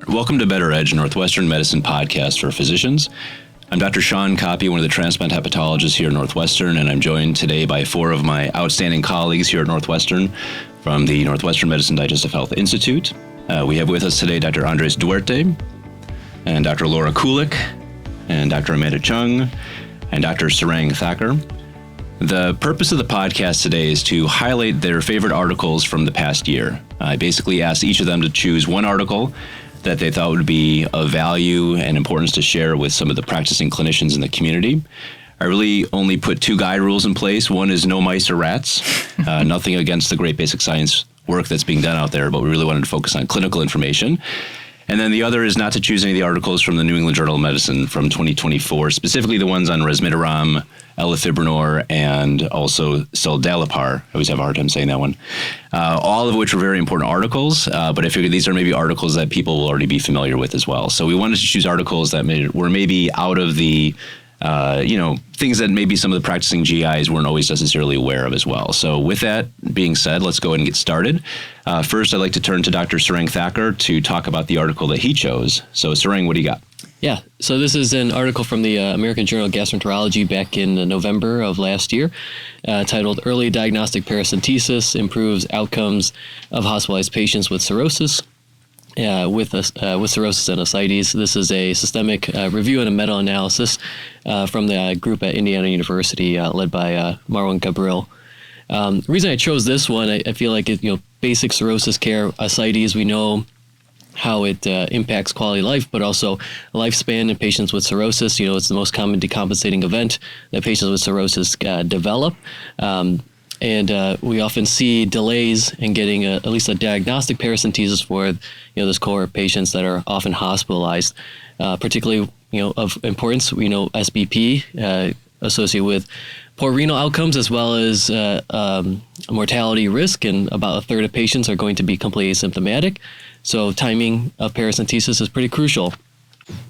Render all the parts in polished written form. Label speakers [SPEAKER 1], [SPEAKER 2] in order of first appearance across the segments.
[SPEAKER 1] Welcome to Better Edge, Northwestern Medicine podcast for physicians. I'm Dr. Cheung, Koppe, one of the transplant hepatologists here at Northwestern, and I'm joined today by four of my outstanding colleagues here at Northwestern from the Northwestern Medicine Digestive Health Institute. We have with us today Dr. Duarte, and Dr. Laura Kulik, and Dr. Amanda Cheung, and Dr. Sarang Thaker. The purpose of the podcast today is to highlight their favorite articles from the past year. I basically asked each of them to choose one article that they thought would be of value and importance to share with some of the practicing clinicians in the community. I really only put two guide rules in place. One is no mice or rats. Nothing against the great basic science work that's being done out there, but we really wanted to focus on clinical information. And then the other is not to choose any of the articles from the New England Journal of Medicine from 2024, specifically the ones on resmetirom, elafibranor, and also seladelpar. I always have a hard time saying that one. All of which were very important articles, but I figured these are maybe articles that people will already be familiar with as well. So we wanted to choose articles that were maybe out of the things that maybe some of the practicing GIs weren't always necessarily aware of as well. So with that being said, let's go ahead and get started. First, I'd like to turn to Dr. Sarang Thaker to talk about the article that he chose. So Sarang, what do you got?
[SPEAKER 2] Yeah, so this is an article from the American Journal of Gastroenterology back in November of last year, titled Early Diagnostic Paracentesis Improves Outcomes of Hospitalized Patients with Cirrhosis. With cirrhosis and ascites. This is a systemic review and a meta-analysis from the group at Indiana University led by Marwan Gabriel. The reason I chose this one, I feel like basic cirrhosis care, ascites, we know how it impacts quality of life, but also lifespan in patients with cirrhosis. It's the most common decompensating event that patients with cirrhosis develop. And we often see delays in getting at least a diagnostic paracentesis for this cohort of patients that are often hospitalized. Particularly of importance, we know SBP associated with poor renal outcomes as well as mortality risk, and about a third of patients are going to be completely asymptomatic. So timing of paracentesis is pretty crucial.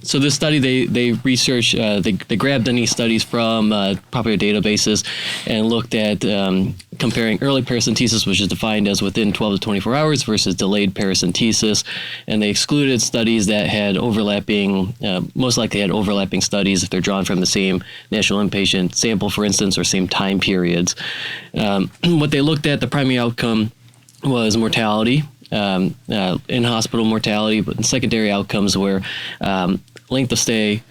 [SPEAKER 2] So this study, they researched, they grabbed any studies from popular databases and looked at comparing early paracentesis, which is defined as within 12 to 24 hours, versus delayed paracentesis. And they excluded studies that had overlapping, most likely had overlapping studies if they're drawn from the same national inpatient sample, for instance, or same time periods. What they looked at, the primary outcome was mortality. In-hospital mortality, but secondary outcomes were length of stay,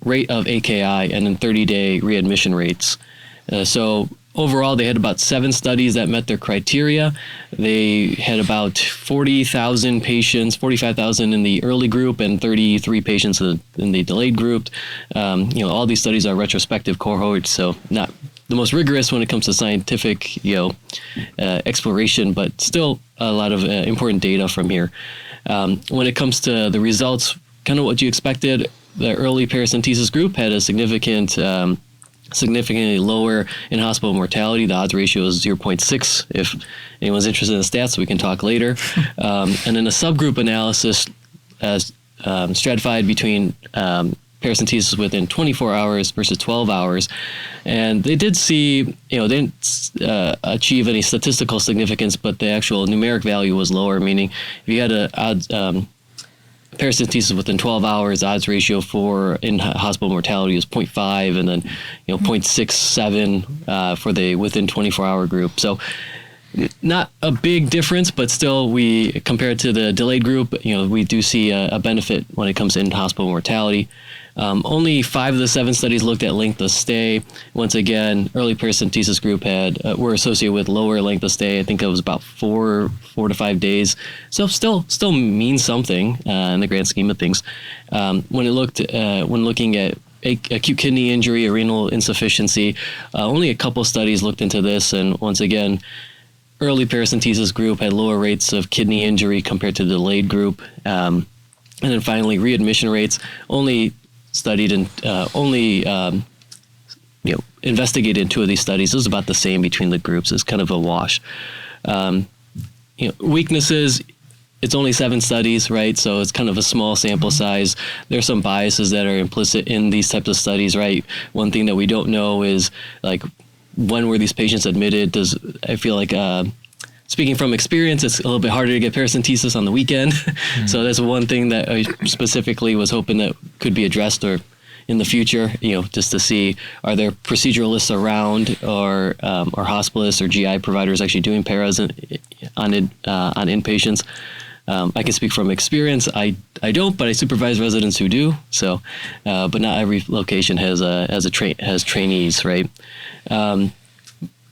[SPEAKER 2] rate of AKI, and then 30-day readmission rates. So overall, they had about 7 studies that met their criteria. They had about 40,000 patients, 45,000 in the early group and 33 patients in the delayed group. All these studies are retrospective cohorts, so not the most rigorous when it comes to scientific, exploration, but still a lot of important data from here. When it comes to the results, kind of what you expected, the early paracentesis group had a significantly lower in-hospital mortality. The odds ratio is 0.6. If anyone's interested in the stats, we can talk later. And then a subgroup analysis stratified between paracentesis within 24 hours versus 12 hours. And they did see, they didn't achieve any statistical significance, but the actual numeric value was lower, meaning if you had paracentesis within 12 hours, odds ratio for in-hospital mortality was 0.5, and then 0.67 for the within 24-hour group. So not a big difference, but still, we compared to the delayed group, we do see a benefit when it comes to in-hospital mortality. Only 5 of the 7 studies looked at length of stay. Once again, early paracentesis group were associated with lower length of stay. I think it was about 4 to 5 days. So still means something in the grand scheme of things. When looking at acute kidney injury or renal insufficiency, only a couple studies looked into this, and once again, early paracentesis group had lower rates of kidney injury compared to the delayed group. And then finally, readmission rates only studied and investigated in 2 of these studies. It was about the same between the groups. It's kind of a wash. Weaknesses, it's only 7 studies, right? So it's kind of a small sample size. There's some biases that are implicit in these types of studies, right? One thing that we don't know is, like, when were these patients admitted? I feel like speaking from experience, it's a little bit harder to get paracentesis on the weekend. So that's one thing that I specifically was hoping that could be addressed or in the future, just to see, are there proceduralists around or hospitalists or GI providers actually doing paras on inpatients? I can speak from experience. I don't, but I supervise residents who do. So, but not every location has trainees, right?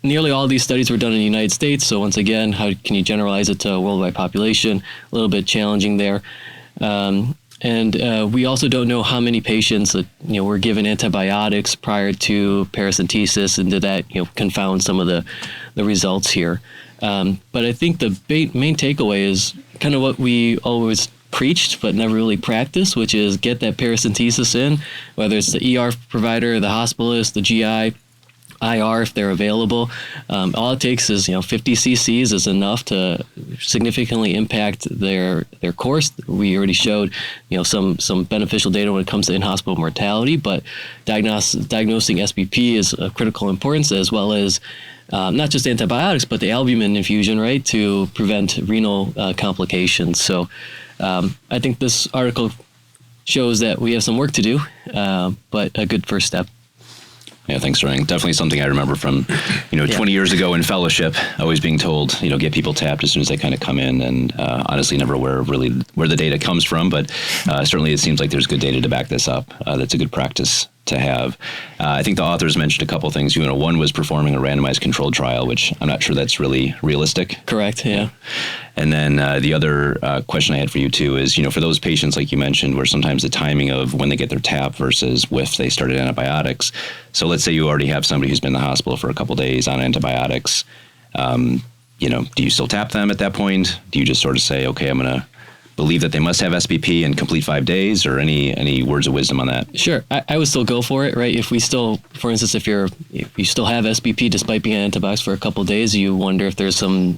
[SPEAKER 2] Nearly all these studies were done in the United States. So once again, how can you generalize it to a worldwide population? A little bit challenging there. And we also don't know how many patients were given antibiotics prior to paracentesis, and did that confound some of the results here. But I think the main takeaway is kind of what we always preached but never really practiced, which is get that paracentesis in, whether it's the ER provider, the hospitalist, the GI, IR if they're available. All it takes is 50 cc's is enough to significantly impact their course. We already showed some beneficial data when it comes to in-hospital mortality, but diagnosing SBP is of critical importance, as well as not just antibiotics, but the albumin infusion, right, to prevent renal complications. So I think this article shows that we have some work to do, but a good first step.
[SPEAKER 1] Yeah, thanks, Cheung. Definitely something I remember from, 20 years ago in fellowship, always being told, get people tapped as soon as they kind of come in, and honestly never aware really where the data comes from, but certainly it seems like there's good data to back this up. That's a good practice to have. I think the authors mentioned a couple things. One was performing a randomized controlled trial, which I'm not sure that's really realistic.
[SPEAKER 2] Correct, yeah.
[SPEAKER 1] And then the other question I had for you too is, for those patients like you mentioned, where sometimes the timing of when they get their TAP versus if they started antibiotics. So let's say you already have somebody who's been in the hospital for a couple days on antibiotics. Do you still tap them at that point? Do you just sort of say, okay, I'm going to believe that they must have SBP and complete 5 days, or any words of wisdom on that?
[SPEAKER 2] Sure. I would still go for it, right? If we still, for instance, if you still have SBP despite being on antibiotics for a couple of days, you wonder if there's some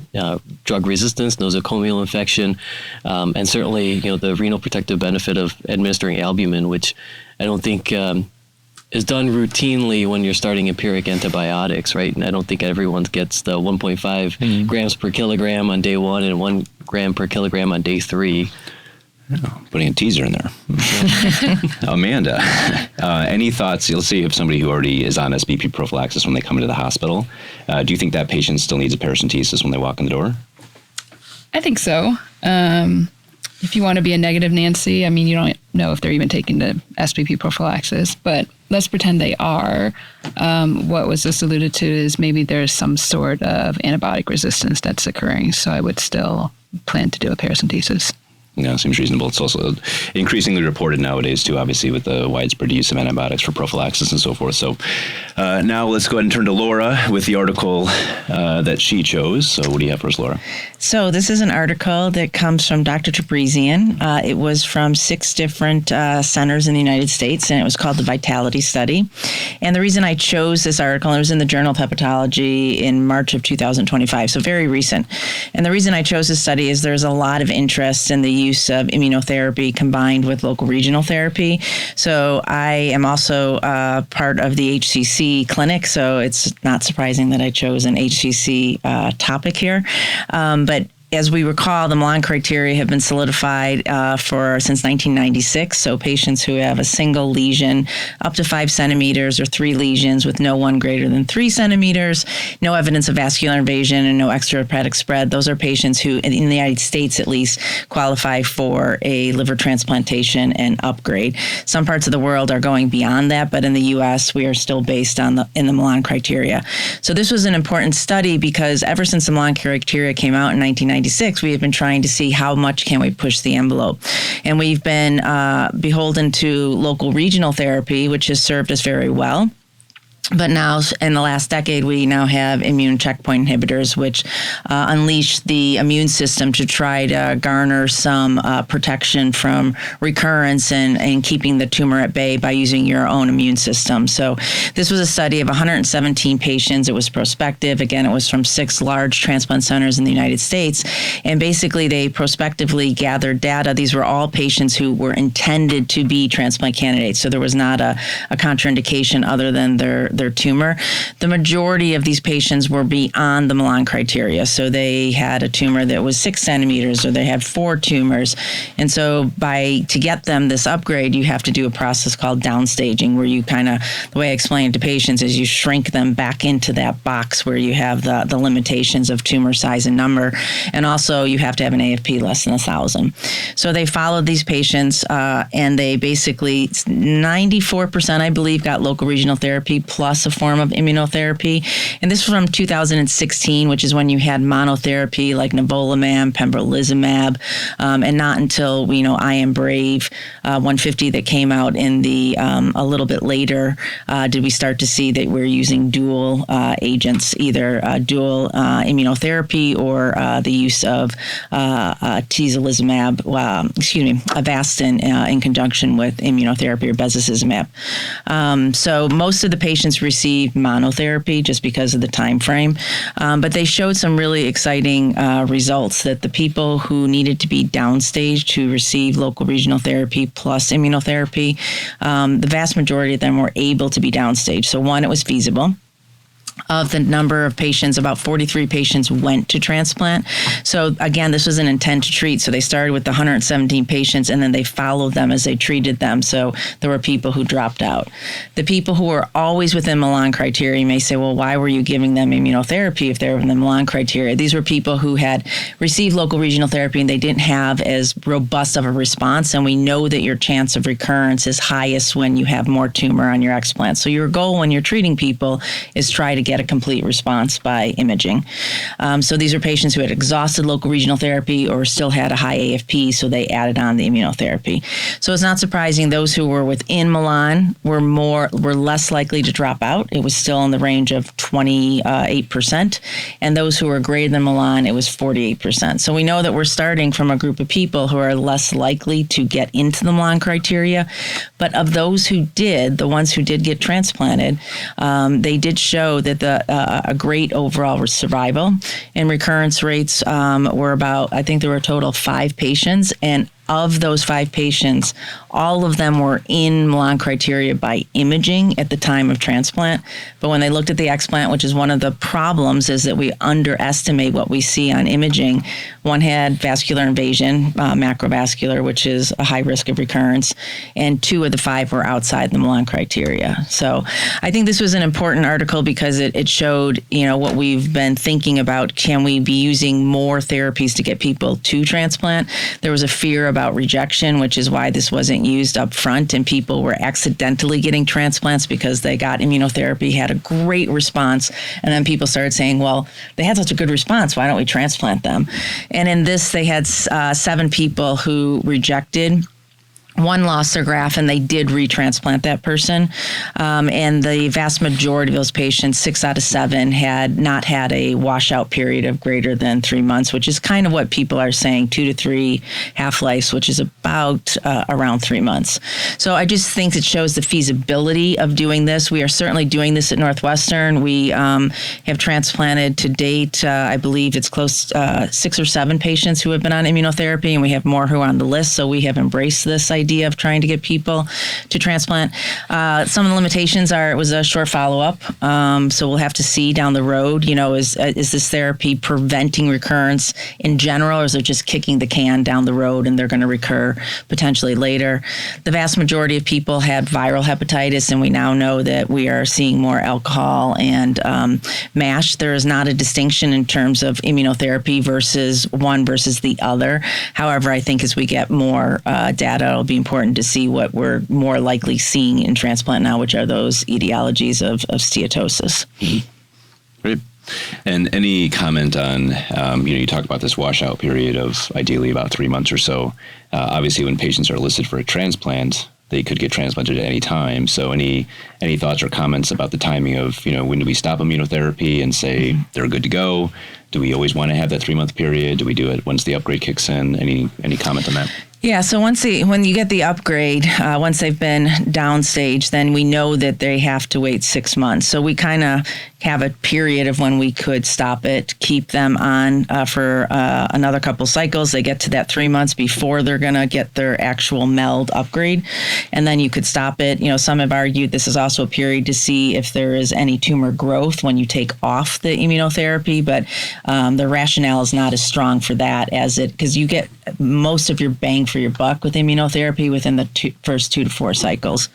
[SPEAKER 2] drug resistance, nosocomial infection, and certainly, the renal protective benefit of administering albumin, which I don't think is done routinely when you're starting empiric antibiotics, right? And I don't think everyone gets the 1.5 grams per kilogram on day 1 and 1 gram per kilogram on day 3.
[SPEAKER 1] Oh, putting a teaser in there. Amanda, any thoughts? Let's say you have somebody who already is on SBP prophylaxis when they come into the hospital. Do you think that patient still needs a paracentesis when they walk in the door?
[SPEAKER 3] I think so. If you want to be a negative Nancy, you don't know if they're even taking the SBP prophylaxis, but let's pretend they are. What was just alluded to is maybe there's some sort of antibiotic resistance that's occurring, so I would still plan to do a paracentesis.
[SPEAKER 1] Yeah, seems reasonable. It's also increasingly reported nowadays, too, obviously, with the widespread use of antibiotics for prophylaxis and so forth. So now let's go ahead and turn to Laura with the article that she chose. So what do you have for us, Laura?
[SPEAKER 4] So this is an article that comes from Dr. Tabrizian. It was from 6 different centers in the United States, and it was called the Vitality Study. And the reason I chose this article, and it was in the Journal of Hepatology in March of 2025, so very recent. And the reason I chose this study is there's a lot of interest in the use of immunotherapy combined with local regional therapy. So I am also part of the HCC clinic, so it's not surprising that I chose an HCC topic here. But as we recall, the Milan criteria have been solidified since 1996. So patients who have a single lesion up to 5 centimeters or 3 lesions with no one greater than 3 centimeters, no evidence of vascular invasion and no extrahepatic spread. Those are patients who, in the United States at least, qualify for a liver transplantation and upgrade. Some parts of the world are going beyond that, but in the U.S., we are still based in the Milan criteria. So this was an important study because ever since the Milan criteria came out in 1996, we have been trying to see how much can we push the envelope. And we've been beholden to local regional therapy, which has served us very well. But now, in the last decade, we now have immune checkpoint inhibitors, which unleash the immune system to try to garner some protection from recurrence and keeping the tumor at bay by using your own immune system. So this was a study of 117 patients. It was prospective. Again, it was from 6 large transplant centers in the United States. And basically, they prospectively gathered data. These were all patients who were intended to be transplant candidates. So there was not a contraindication other than their their tumor. The majority of these patients were beyond the Milan criteria. So they had a tumor that was 6 centimeters, or they had 4 tumors. And so to get them this upgrade, you have to do a process called downstaging, where you the way I explain it to patients is you shrink them back into that box where you have the limitations of tumor size and number. And also you have to have an AFP less than 1,000. So they followed these patients, and they basically, 94%, I believe, got local regional therapy plus a form of immunotherapy. And this was from 2016, which is when you had monotherapy like nivolumab, pembrolizumab, and not until I Am Brave 150 that came out in the a little bit later did we start to see that we're using dual agents, either dual immunotherapy or the use of atezolizumab, Avastin in conjunction with immunotherapy or bevacizumab. So most of the patients received monotherapy just because of the time frame, but they showed some really exciting results that the people who needed to be downstage to receive local regional therapy plus immunotherapy, the vast majority of them were able to be downstage. So one, it was feasible. Of the number of patients, about 43 patients went to transplant. So again, this was an intent to treat. So they started with the 117 patients, and then they followed them as they treated them. So there were people who dropped out. The people who were always within Milan criteria, you may say, well, why were you giving them immunotherapy if they were within the Milan criteria? These were people who had received local regional therapy and they didn't have as robust of a response. And we know that your chance of recurrence is highest when you have more tumor on your explant. So your goal when you're treating people is try to get a complete response by imaging. So these are patients who had exhausted local regional therapy or still had a high AFP, so they added on the immunotherapy. So it's not surprising those who were within Milan were less likely to drop out. It was still in the range of 28%, and those who were greater than Milan, it was 48%. So we know that we're starting from a group of people who are less likely to get into the Milan criteria, but of those who did, the ones who did get transplanted, they did show that a great overall survival, and recurrence rates were about, I think there were a total of 5 patients, and of those 5 patients, all of them were in Milan criteria by imaging at the time of transplant. But when they looked at the explant, which is one of the problems, is that we underestimate what we see on imaging. One had vascular invasion, macrovascular, which is a high risk of recurrence, and 2 of the 5 were outside the Milan criteria. So I think this was an important article because it showed, what we've been thinking about. Can we be using more therapies to get people to transplant? There was a fear about rejection, which is why this wasn't used up front, and people were accidentally getting transplants because they got immunotherapy, had a great response, and then people started saying, well, they had such a good response, why don't we transplant them? And in this, they had 7 people who rejected. 1 lost their graft, and they did retransplant that person. And the vast majority of those patients, 6 out of 7, had not had a washout period of greater than 3 months, which is kind of what people are saying, 2 to 3 half-lives, which is about around 3 months. So I just think it shows the feasibility of doing this. We are certainly doing this at Northwestern. We have transplanted to date, I believe it's close to 6 or 7 patients who have been on immunotherapy, and we have more who are on the list. So we have embraced this idea of trying to get people to transplant. Some of the limitations are it was a short follow-up, so we'll have to see down the road, is this therapy preventing recurrence in general, or is it just kicking the can down the road and they're going to recur potentially later? The vast majority of people had viral hepatitis, and we now know that we are seeing more alcohol and MASH. There is not a distinction in terms of immunotherapy versus one versus the other. However, I think as we get more data, it'll be important to see what we're more likely seeing in transplant now, which are those etiologies of steatosis.
[SPEAKER 1] Mm-hmm. Great. And any comment on, you talk about this washout period of ideally about 3 months or so. Obviously, when patients are listed for a transplant, they could get transplanted at any time. So any thoughts or comments about the timing of, when do we stop immunotherapy and say they're good to go? Do we always want to have that 3-month period? Do we do it once the upgrade kicks in? Any comment on that?
[SPEAKER 4] Yeah, so when you get the upgrade, once they've been downstage, then we know that they have to wait 6 months. So we kind of have a period of when we could stop it, keep them on for another couple cycles. They get to that 3 months before they're going to get their actual MELD upgrade, and then you could stop it. Some have argued this is also a period to see if there is any tumor growth when you take off the immunotherapy, but the rationale is not as strong for that because you get most of your bang for your buck with immunotherapy within the first 2 to 4 cycles.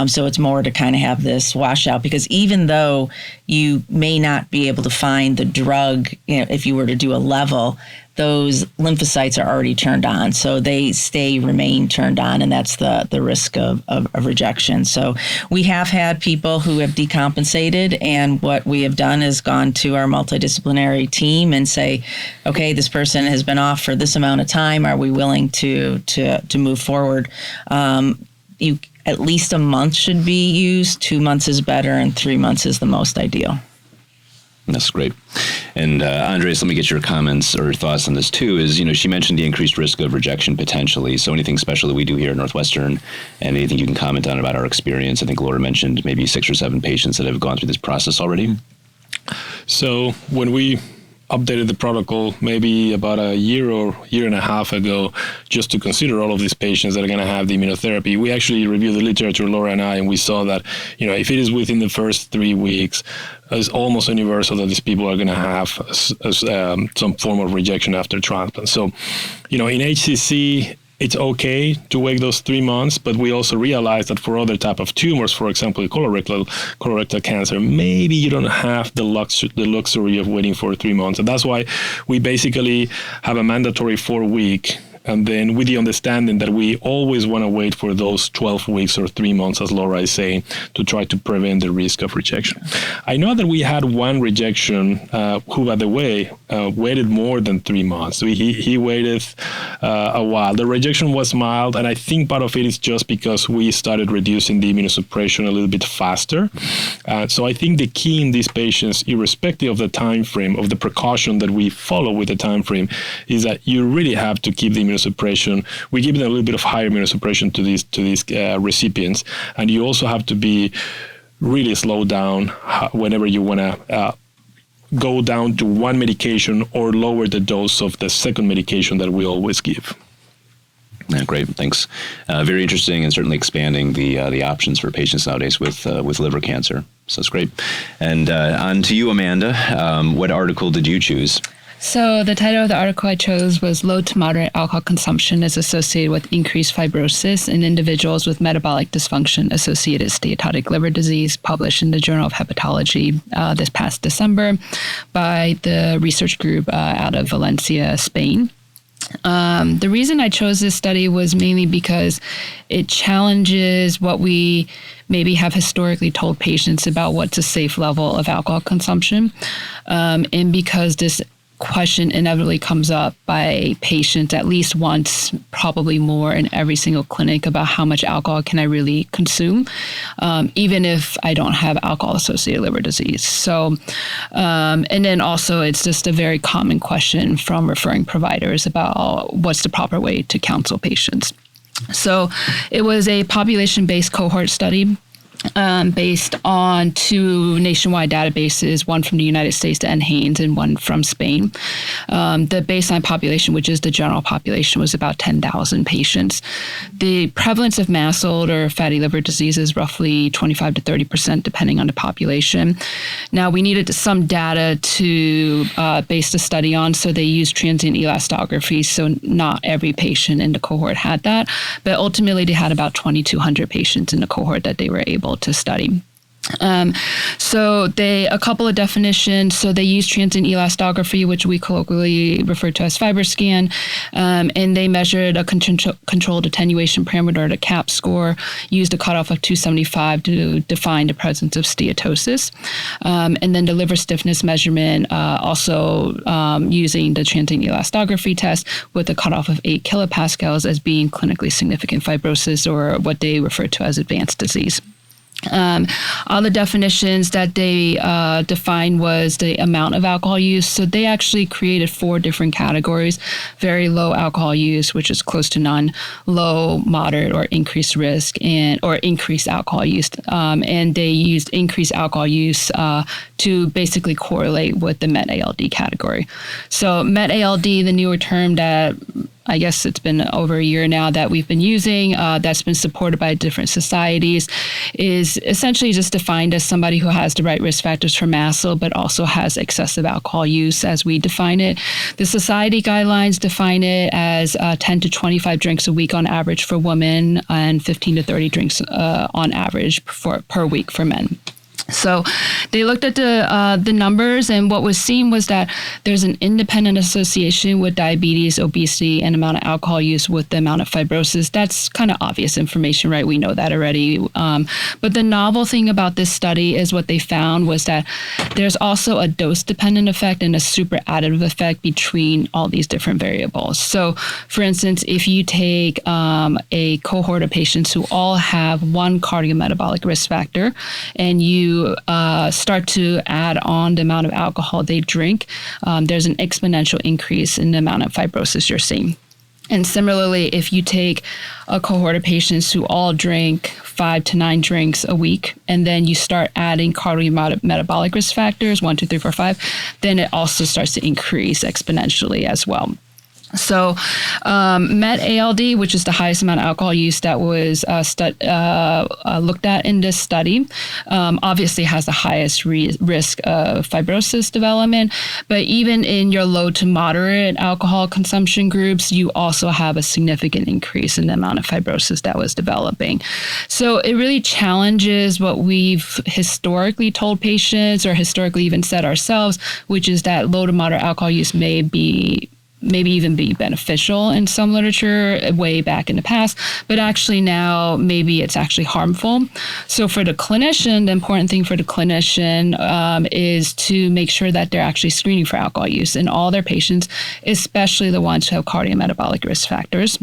[SPEAKER 4] So it's more to kind of have this washout, because even though you may not be able to find the drug, if you were to do a level, those lymphocytes are already turned on. So they remain turned on, and that's the risk of rejection. So we have had people who have decompensated, and what we have done is gone to our multidisciplinary team and say, okay, this person has been off for this amount of time. Are we willing to move forward? At least a month should be used. 2 months is better, and 3 months is the most ideal.
[SPEAKER 1] That's great. And Andres, let me get your comments or thoughts on this too. She mentioned the increased risk of rejection potentially. So anything special that we do here at Northwestern, and anything you can comment on about our experience? I think Laura mentioned maybe 6 or 7 patients that have gone through this process already.
[SPEAKER 5] So when we updated the protocol maybe about a year or year and a half ago, just to consider all of these patients that are going to have the immunotherapy, we actually reviewed the literature, Laura and I, and we saw that, if it is within the first 3 weeks, it's almost universal that these people are going to have some form of rejection after transplant. So, in HCC, it's okay to wait those 3 months, but we also realize that for other type of tumors, for example, colorectal cancer, maybe you don't have the luxury of waiting for 3 months. And that's why we basically have a mandatory 4-week, and then with the understanding that we always want to wait for those 12 weeks or 3 months, as Laura is saying, to try to prevent the risk of rejection. I know that we had one rejection who, by the way, waited more than 3 months. So he waited a while. The rejection was mild, and I think part of it is just because we started reducing the immunosuppression a little bit faster. So I think the key in these patients, irrespective of the time frame, of the precaution that we follow with the time frame, is that you really have to keep the immunosuppression. We give them a little bit of higher immunosuppression to these recipients, and you also have to be really slow down whenever you want to go down to one medication or lower the dose of the second medication that we always give.
[SPEAKER 1] Yeah, great, thanks. Very interesting, and certainly expanding the options for patients nowadays with liver cancer. So it's great. And on to you, Amanda. What article did you choose?
[SPEAKER 3] So the title of the article I chose was Low to Moderate Alcohol Consumption is Associated with Increased Fibrosis in Individuals with Metabolic Dysfunction Associated Steatotic Liver Disease, published in the Journal of Hepatology this past December by the research group out of Valencia, Spain. The reason I chose this study was mainly because it challenges what we maybe have historically told patients about what's a safe level of alcohol consumption, and because this question inevitably comes up by patients at least once, probably more, in every single clinic about how much alcohol can I really consume, even if I don't have alcohol-associated liver disease. So, and then also it's just a very common question from referring providers about what's the proper way to counsel patients. So it was a population-based cohort study based on 2 nationwide databases, one from the United States, the NHANES, and one from Spain. The baseline population, which is the general population, was about 10,000 patients. The prevalence of MASLD or fatty liver disease is roughly 25 to 30%, depending on the population. Now, we needed some data to base the study on, so they used transient elastography, so not every patient in the cohort had that, but ultimately they had about 2,200 patients in the cohort that they were able to study. So a couple of definitions. So they use transient elastography, which we colloquially refer to as FibroScan, and they measured a controlled attenuation parameter, or the CAP score, used a cutoff of 275 to define the presence of steatosis. And then the liver stiffness measurement, also using the transient elastography test with a cutoff of 8 kilopascals as being clinically significant fibrosis, or what they refer to as advanced disease. All the definitions that they defined was the amount of alcohol use. So they actually created 4 different categories: very low alcohol use, which is close to none; low, moderate, or increased risk, or increased alcohol use. And they used increased alcohol use to basically correlate with the Met-ALD category. So Met-ALD, the newer term that I guess it's been over a year now that we've been using, that's been supported by different societies, is essentially just defined as somebody who has the right risk factors for MASL, but also has excessive alcohol use as we define it. The society guidelines define it as 10 to 25 drinks a week on average for women, and 15 to 30 drinks on average per week for men. So they looked at the numbers, and what was seen was that there's an independent association with diabetes, obesity, and amount of alcohol use with the amount of fibrosis. That's kind of obvious information, right? We know that already. But the novel thing about this study is what they found was that there's also a dose-dependent effect and a super additive effect between all these different variables. So, for instance, if you take a cohort of patients who all have one cardiometabolic risk factor, and you start to add on the amount of alcohol they drink, there's an exponential increase in the amount of fibrosis you're seeing. And similarly, if you take a cohort of patients who all drink 5 to 9 drinks a week, and then you start adding cardiometabolic risk factors, 1, 2, 3, 4, 5, then it also starts to increase exponentially as well. So Met-ALD, which is the highest amount of alcohol use that was looked at in this study, obviously has the highest risk of fibrosis development. But even in your low to moderate alcohol consumption groups, you also have a significant increase in the amount of fibrosis that was developing. So it really challenges what we've historically told patients, or historically even said ourselves, which is that low to moderate alcohol use maybe even be beneficial in some literature way back in the past, but actually now maybe it's actually harmful. So for the clinician, the important thing for the clinician is to make sure that they're actually screening for alcohol use in all their patients, especially the ones who have cardiometabolic risk factors.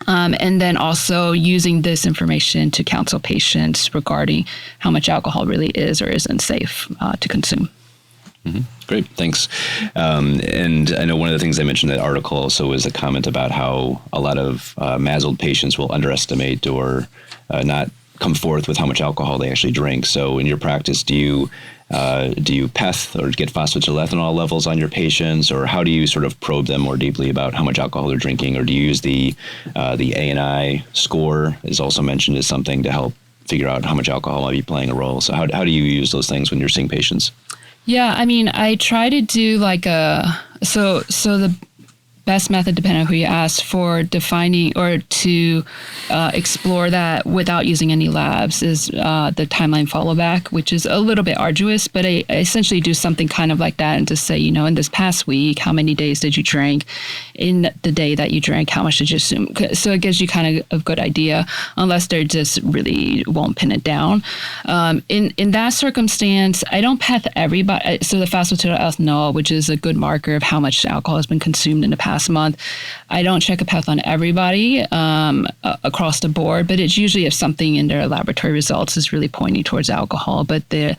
[SPEAKER 3] And then also using this information to counsel patients regarding how much alcohol really is or isn't safe to consume.
[SPEAKER 1] Mm-hmm. Great, thanks. And I know one of the things I mentioned in that article also was a comment about how a lot of MASLD patients will underestimate or not come forth with how much alcohol they actually drink. So in your practice, do you PEth or get phosphatidylethanol levels on your patients, or how do you sort of probe them more deeply about how much alcohol they're drinking, or do you use the ANI score is also mentioned as something to help figure out how much alcohol might be playing a role? So how do you use those things when you're seeing patients?
[SPEAKER 3] Yeah, I mean, I try to do so the best method, depending on who you ask, for defining or to explore that without using any labs is the timeline follow back, which is a little bit arduous, but I essentially do something kind of like that and just say, in this past week, how many days did you drink? In the day that you drank, how much did you assume? So it gives you kind of a good idea, unless they just really won't pin it down. In that circumstance, I don't PEth everybody. So the phosphatidylethanol, which is a good marker of how much alcohol has been consumed in the past month, I don't check a PEth on everybody across the board, but it's usually if something in their laboratory results is really pointing towards alcohol, but the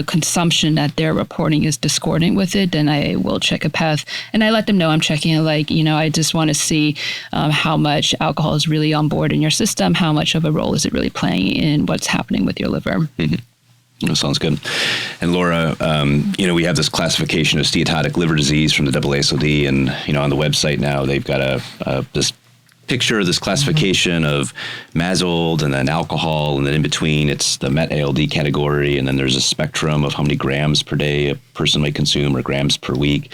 [SPEAKER 3] consumption that they're reporting is discordant with it, then I will check a PEth. And I let them know I'm checking it, I just want to see how much alcohol is really on board in your system, how much of a role is it really playing in what's happening with your liver.
[SPEAKER 1] Mm-hmm. That sounds good. And Laura, we have this classification of steatotic liver disease from the AASLD, and on the website now they've got this picture of this classification of MASLD and then alcohol, and then in between it's the Met-ALD category, and then there's a spectrum of how many grams per day a person might consume or grams per week.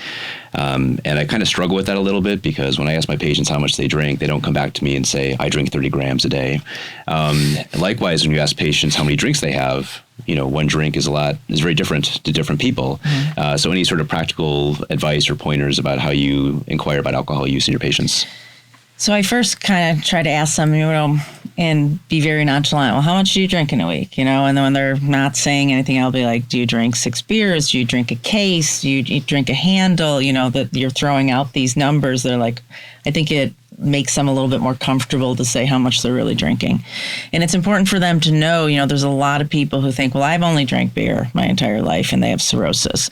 [SPEAKER 1] And I kind of struggle with that a little bit, because when I ask my patients how much they drink, they don't come back to me and say, I drink 30 grams a day. Likewise, when you ask patients how many drinks they have, one drink is very different to different people. Mm-hmm. So any sort of practical advice or pointers about how you inquire about alcohol use in your patients?
[SPEAKER 4] So I first kind of try to ask them, and be very nonchalant. Well, how much do you drink in a week? And then when they're not saying anything, I'll be like, do you drink 6 beers? Do you drink a case? Do you drink a handle? That you're throwing out these numbers. They're like, I think it makes them a little bit more comfortable to say how much they're really drinking. And it's important for them to know, there's a lot of people who think, well, I've only drank beer my entire life and they have cirrhosis.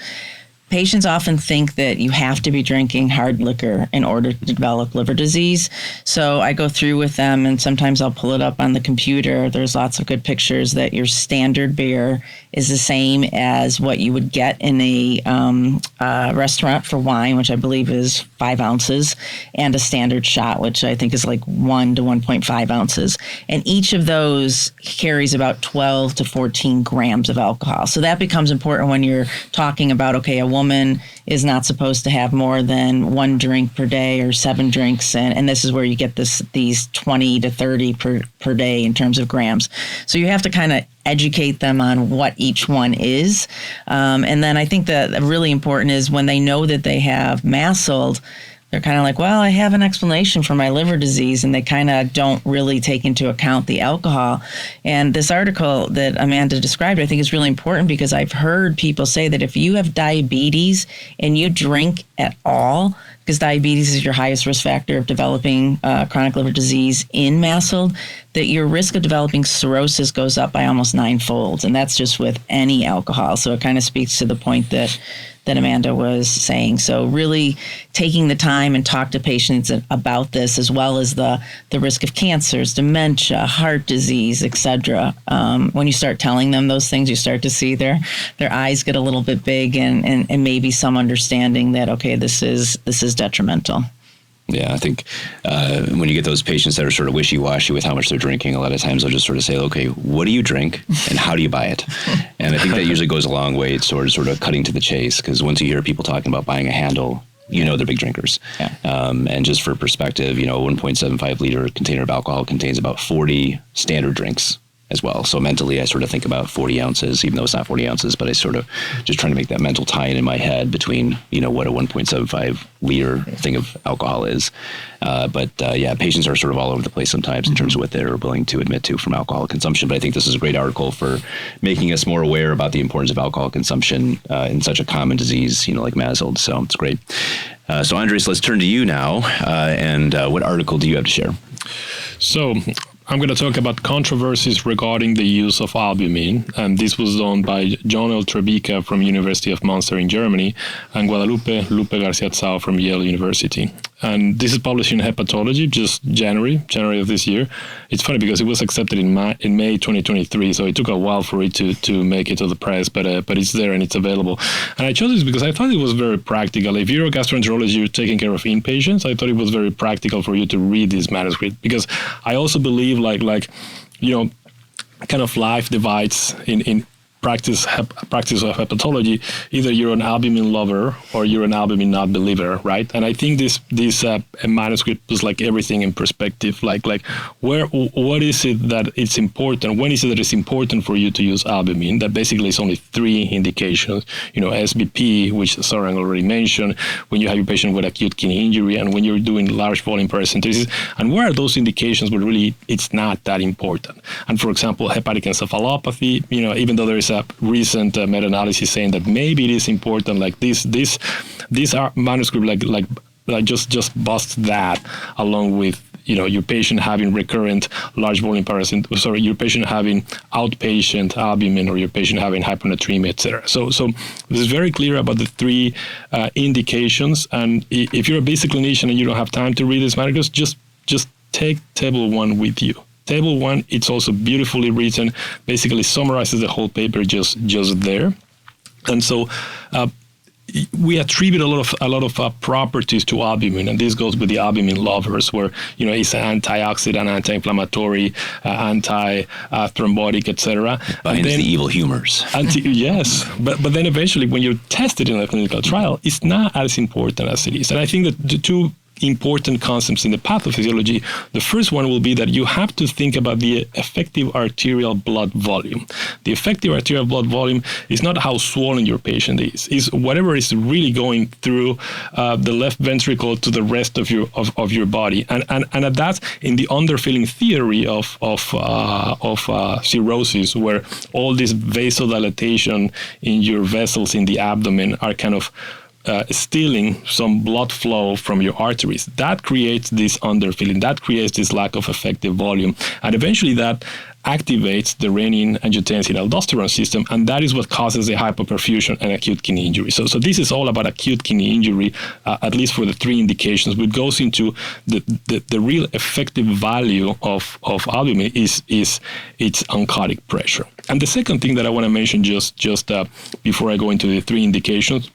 [SPEAKER 4] Patients often think that you have to be drinking hard liquor in order to develop liver disease. So I go through with them, and sometimes I'll pull it up on the computer. There's lots of good pictures that your standard beer is the same as what you would get in a restaurant for wine, which I believe is 5 ounces, and a standard shot, which I think is like 1 to 1.5 ounces. And each of those carries about 12 to 14 grams of alcohol. So that becomes important when you're talking about, okay, a woman is not supposed to have more than 1 drink per day or 7 drinks. And this is where you get these 20 to 30 per day in terms of grams. So you have to kind of educate them on what each one is. And then I think that really important is when they know that they have MASLD, they're kind of like, well, I have an explanation for my liver disease, and they kind of don't really take into account the alcohol. And this article that Amanda described, I think is really important because I've heard people say that if you have diabetes and you drink at all, because diabetes is your highest risk factor of developing chronic liver disease in MASLD, that your risk of developing cirrhosis goes up by almost 9-fold. And that's just with any alcohol. So it kind of speaks to the point that Amanda was saying. So really taking the time and talk to patients about this, as well as the risk of cancers, dementia, heart disease, etc. When you start telling them those things, you start to see their eyes get a little bit big and maybe some understanding that, okay, this is detrimental.
[SPEAKER 1] Yeah, I think when you get those patients that are sort of wishy-washy with how much they're drinking, a lot of times they'll just sort of say, okay, what do you drink and how do you buy it? And I think that usually goes a long way towards sort of cutting to the chase, because once you hear people talking about buying a handle, they're big drinkers. Yeah. And just for perspective, a 1.75 liter container of alcohol contains about 40 standard drinks as well. So mentally, I sort of think about 40 ounces, even though it's not 40 ounces, but I sort of just trying to make that mental tie-in in my head between, what a 1.75 liter thing of alcohol is. But patients are sort of all over the place sometimes in terms of what they're willing to admit to from alcohol consumption. But I think this is a great article for making us more aware about the importance of alcohol consumption in such a common disease, like MASLD. So it's great. So Andres, let's turn to you now. And what article do you have to share?
[SPEAKER 5] So I'm going to talk about controversies regarding the use of albumin, and this was done by John L. Trebica from University of Munster in Germany and Guadalupe Lupe Garcia-Tsao from Yale University. And this is published in Hepatology, just January of this year. It's funny because it was accepted in May 2023, so it took a while for it to make it to the press, but it's there and it's available. And I chose this because I thought it was very practical. If you're a gastroenterologist, you're taking care of inpatients, I thought it was very practical for you to read this manuscript, because I also believe kind of life divides in practice of hepatology. Either you're an albumin lover or you're an albumin not believer, right? And I think this manuscript was like everything in perspective. What is it that it's important? When is it that it's important for you to use albumin? That basically is only 3 indications. SBP, which Sarang already mentioned, when you have your patient with acute kidney injury, and when you're doing large volume paracentesis. And where are those indications where really it's not that important? And for example, hepatic encephalopathy, even though there is a recent meta-analysis saying that maybe it is important, like this manuscript just busts that, along with your patient having recurrent large volume your patient having outpatient albumin, or your patient having hyponatremia, etc. So this is very clear about the 3 indications. And if you're a basic clinician and you don't have time to read this manuscript, just take table 1 with you. Table 1, it's also beautifully written, basically summarizes the whole paper just there. And so we attribute a lot of properties to albumin, and this goes with the albumin lovers, where it's an antioxidant, anti-inflammatory, anti-thrombotic, etc.
[SPEAKER 1] Binds the evil humors.
[SPEAKER 5] Yes, but then eventually, when you're tested in a clinical trial, it's not as important as it is. And I think that the 2 important concepts in the pathophysiology. The first one will be that you have to think about the effective arterial blood volume. The effective arterial blood volume is not how swollen your patient is whatever is really going through the left ventricle to the rest of your body. And at that, in the underfilling theory of cirrhosis, where all this vasodilatation in your vessels in the abdomen are kind of stealing some blood flow from your arteries. That creates this underfilling, that creates this lack of effective volume, and eventually that activates the renin-angiotensin-aldosterone system, and that is what causes the hypoperfusion and acute kidney injury. So this is all about acute kidney injury, at least for the three indications, which goes into the real effective value of albumin is its oncotic pressure. And the second thing that I want to mention just before I go into the three indications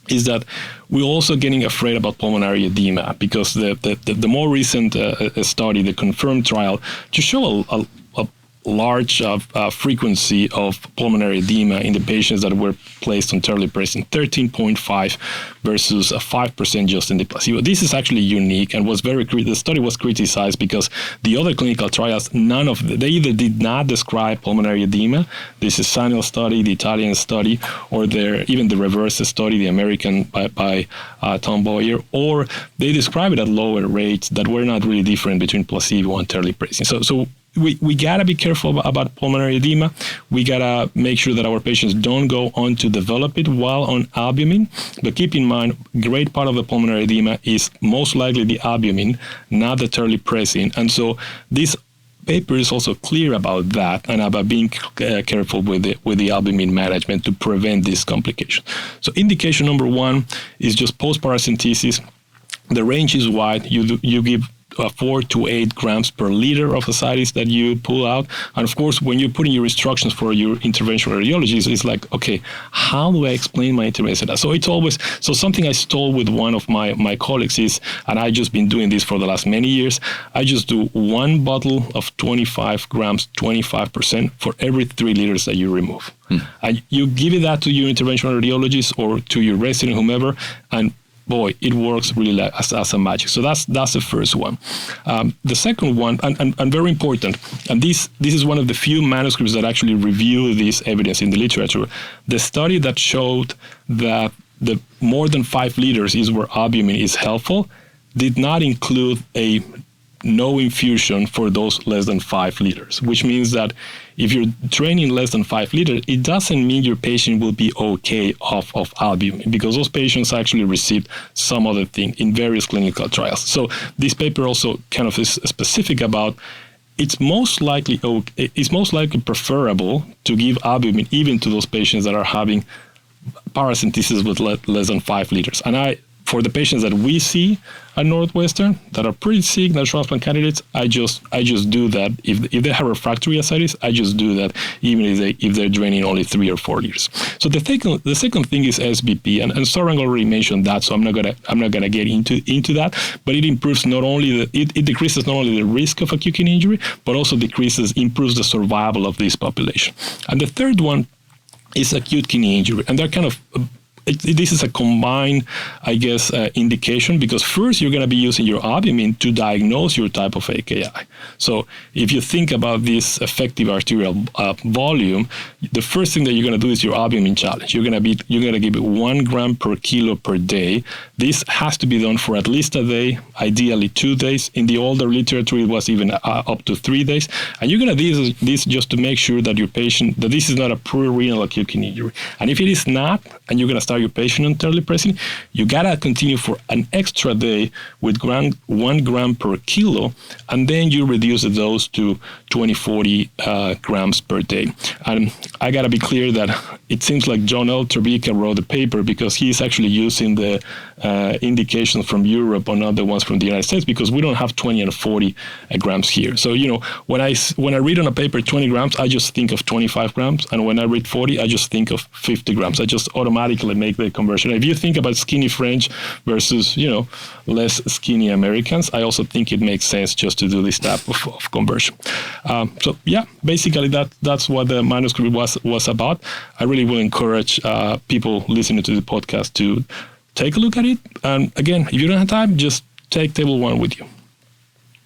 [SPEAKER 5] is that we're also getting afraid about pulmonary edema, because the more recent study, the confirmed trial, to show a large frequency of pulmonary edema in the patients that were placed on terlipressin, 13.5 versus 5% just in the placebo. This is actually unique and was the study was criticized because the other clinical trials, they either did not describe pulmonary edema. This is Sanel study, the Italian study, or even the reverse study, the American by Tom Boyer, or they describe it at lower rates that were not really different between placebo and terlipressin. So we gotta be careful about pulmonary edema. We gotta make sure that our patients don't go on to develop it while on albumin. But keep in mind, great part of the pulmonary edema is most likely the albumin, not the terlipressin. And so this paper is also clear about that and about being careful with the albumin management to prevent these complications. So indication number one is just post-paracentesis. The range is wide. You give 4 to 8 grams per liter of ascites that you pull out. And of course, when you're putting your instructions for your interventional radiologist, it's like, okay, how do I explain my intervention? So it's always, something I stole with one of my colleagues is, and I just been doing this for the last many years, I just do one bottle of 25 grams, 25% for every 3 liters that you remove. And you give that to your interventional radiologist or to your resident, whomever, and boy, it works really as a magic. So that's the first one. The second one, and very important, and this is one of the few manuscripts that actually review this evidence in the literature. The study that showed that the more than 5 liters is where albumin is helpful did not include a no infusion for those less than 5 liters, which means that if you're training less than 5 liters, it doesn't mean your patient will be okay off of albumin, because those patients actually received some other thing in various clinical trials. So this paper also kind of is specific about it's most likely preferable to give albumin even to those patients that are having paracentesis with less than 5 liters. And for the patients that we see at Northwestern that are pretty sick, that are transplant candidates, I just do that. If they have refractory ascites, I just do that, even if they're draining only 3 or 4 liters. So the second thing is SBP, and Sarang already mentioned that, so I'm not gonna get into that. But it improves it decreases not only the risk of acute kidney injury, but also improves the survival of this population. And the third one is acute kidney injury, and they're kind of this is a combined, I guess, indication, because first you're going to be using your albumin to diagnose your type of AKI. So if you think about this effective arterial volume, the first thing that you're going to do is your albumin challenge. You're going to give it 1 gram per kilo per day. This has to be done for at least a day, ideally 2 days. In the older literature, it was even up to 3 days. And you're going to do this just to make sure that that this is not a pre-renal acute kidney injury. And if it is not, and you're going to start your patient on terlipressin, you gotta continue for an extra day with 1 gram per kilo, and then you reduce the dose to 20-40 grams per day. And I gotta be clear that it seems like John L. Trebica wrote the paper because he's actually using the indications from Europe or not the ones from the United States, because we don't have 20 and 40 grams here. So when I read on a paper 20 grams, I just think of 25 grams, and when I read 40, I just think of 50 grams. I just automatically make the conversion. If you think about skinny French versus less skinny Americans, I also think it makes sense just to do this type of conversion. So yeah, basically that's what the manuscript was about. I really will encourage people listening to the podcast to take a look at it. And again, if you don't have time, just take table 1 with you.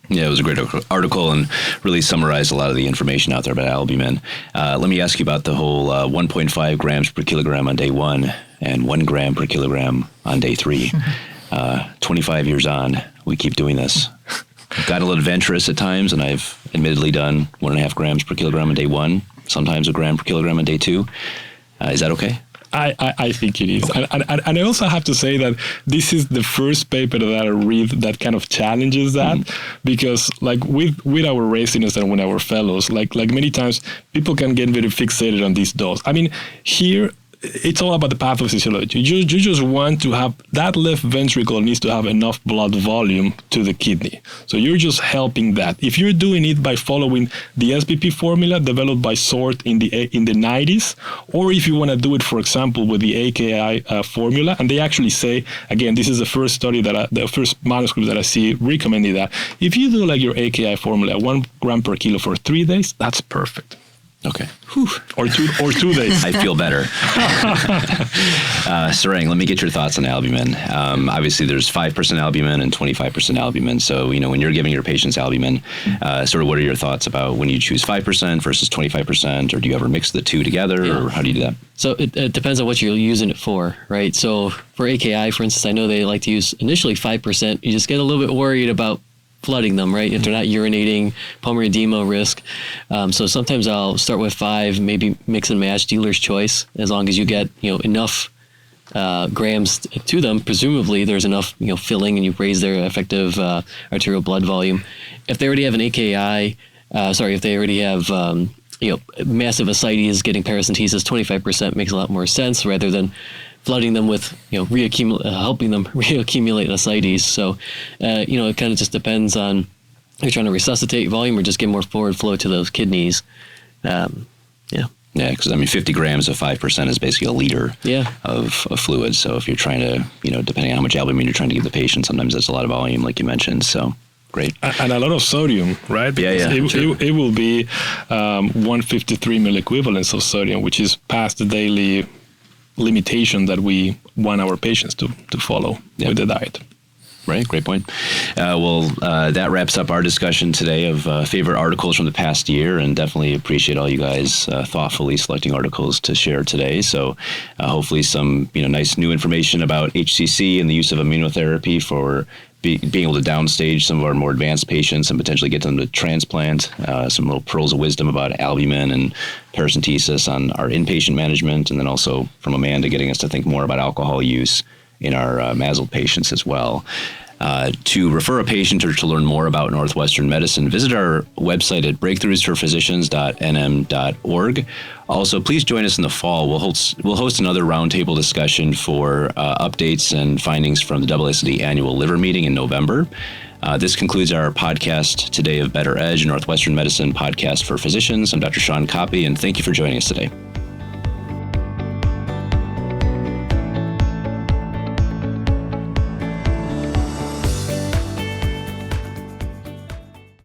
[SPEAKER 1] Yeah, it was a great article and really summarized a lot of the information out there about albumin. Let me ask you about the whole 1.5 grams per kilogram on day 1 and 1 gram per kilogram on day 3. 25 years on, we keep doing this. Got a little adventurous at times, and I've admittedly done 1.5 grams per kilogram on day 1, sometimes 1 gram per kilogram on day 2. Is that okay?
[SPEAKER 5] I think it is. And I also have to say that this is the first paper that I read that kind of challenges that, because like with our residents and with our fellows, like many times people can get very fixated on this dose. I mean, here, it's all about the pathophysiology. You just want to have that left ventricle needs to have enough blood volume to the kidney. So you're just helping that. If you're doing it by following the SPP formula developed by SORT in the 90s, or if you want to do it, for example, with the AKI formula, and they actually say, again, this is the first study the first manuscript that I see recommending that. If you do like your AKI formula, 1 gram per kilo for 3 days, that's perfect.
[SPEAKER 1] Okay.
[SPEAKER 5] Whew. Or 2 days.
[SPEAKER 1] I feel better. Sarang, let me get your thoughts on albumin. Obviously, there's 5% albumin and 25% albumin. So, when you're giving your patients albumin, sort of what are your thoughts about when you choose 5% versus 25%? Or do you ever mix the two together? Yeah. Or how do you do that?
[SPEAKER 2] So it depends on what you're using it for, right? So for AKI, for instance, I know they like to use initially 5%. You just get a little bit worried about flooding them, right? If they're not urinating, pulmonary edema risk. So sometimes I'll start with 5, maybe mix and match, dealer's choice, as long as you get, enough grams to them. Presumably there's enough, filling, and you raise their effective arterial blood volume. If they already have an AKI, if they already have, massive ascites getting paracentesis, 25% makes a lot more sense rather than flooding them with, helping them reaccumulate ascites. So, it kind of just depends on if you're trying to resuscitate volume or just get more forward flow to those kidneys. Yeah,
[SPEAKER 1] because 50 grams of 5% is basically a liter of fluid. So if you're trying to, depending on how much albumin you're trying to give the patient, sometimes that's a lot of volume, like you mentioned. So great.
[SPEAKER 5] And a lot of sodium, right?
[SPEAKER 1] Yeah.
[SPEAKER 5] It will be 153 milliequivalents of sodium, which is past the daily limitation that we want our patients to follow with the diet.
[SPEAKER 1] Right, great point. That wraps up our discussion today of favorite articles from the past year, and definitely appreciate all you guys thoughtfully selecting articles to share today. So hopefully some nice new information about HCC and the use of immunotherapy for being able to downstage some of our more advanced patients and potentially get them to transplant, some little pearls of wisdom about albumin and paracentesis on our inpatient management, and then also from Amanda getting us to think more about alcohol use in our MASL patients as well. To refer a patient or to learn more about Northwestern medicine, visit our website at breakthroughsforphysicians.nm.org. Also, please join us in the fall. We'll host another roundtable discussion for updates and findings from the AASLD annual liver meeting in November. This concludes our podcast today of Better Edge, Northwestern Medicine podcast for physicians. I'm Dr. Cheung Koppe, and thank you for joining us today.